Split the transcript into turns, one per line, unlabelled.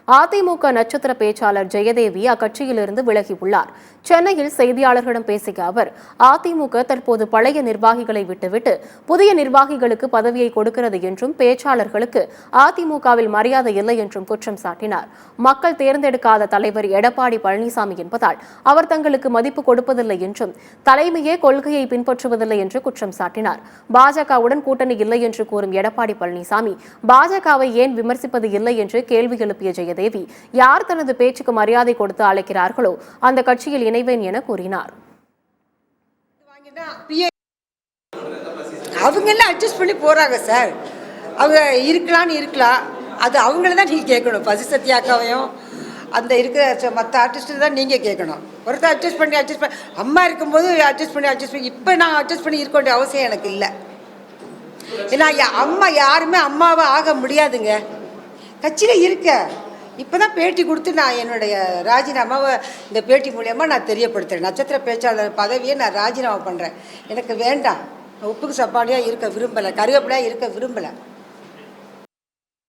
அதிமுக நட்சத்திர பேச்சாளர் ஜெயதேவி அக்கட்சியிலிருந்து விலகியுள்ளார். சென்னையில் செய்தியாளர்களிடம் பேசிய அவர், அதிமுக தற்போது பழைய நிர்வாகிகளை விட்டுவிட்டு புதிய நிர்வாகிகளுக்கு பதவியை கொடுக்கிறது என்றும், பேச்சாளர்களுக்கு அதிமுகவில் மரியாதை இல்லை என்றும் குற்றம் சாட்டினார். மக்கள் தேர்ந்தெடுக்காத தலைவர் எடப்பாடி பழனிசாமி என்பதால் அவர் தங்களுக்கு மதிப்பு கொடுப்பதில்லை என்றும், தலைமையே கொள்கையை பின்பற்றுவதில்லை என்று குற்றம் சாட்டினார். பாஜகவுடன் கூட்டணி இல்லை என்று கூறும் எடப்பாடி பழனிசாமி பாஜகவை ஏன் விமர்சிப்பது இல்லை என்று கேள்வி எழுப்பிய ஜெயதேவி, யார் தனது பேச்சுக்கு மரியாதை கொடுத்து அழைக்கிறார்களோ அந்த கட்சியில் இணைவேன் என கூறினார்.
அவங்க எல்லாம் அட்ஜஸ்ட் பண்ணி போறாங்க சார். அவங்க இருக்கலாம், அது அவங்கள தான் நீங்க கேட்கணும். பசி சத்யாக்காவையும் அந்த இருக்கிற மற்ற ஆர்டிஸ்ட்டு தான் நீங்கள் கேட்கணும். ஒருத்தர் அட்ஜஸ்ட் பண்ணி அம்மா இருக்கும்போது அட்ஜஸ்ட் பண்ணி இப்போ நான் அட்ஜஸ்ட் பண்ணி இருக்க வேண்டிய அவசியம் எனக்கு இல்லை. ஏன்னா அம்மா யாருமே அம்மாவை ஆக முடியாதுங்க. கட்சியில் இருக்க இப்போ தான் பேட்டி கொடுத்து நான் என்னுடைய ராஜினாமாவை இந்த பேட்டி மூலியமாக நான் தெரியப்படுத்துகிறேன். நட்சத்திர பேச்சாளர் பதவியை நான் ராஜினாமா பண்ணுறேன். எனக்கு வேண்டாம். உப்புக்கு சப்பாடியாக இருக்க விரும்பலை, கருவேப்பிலையாக இருக்க விரும்பலை.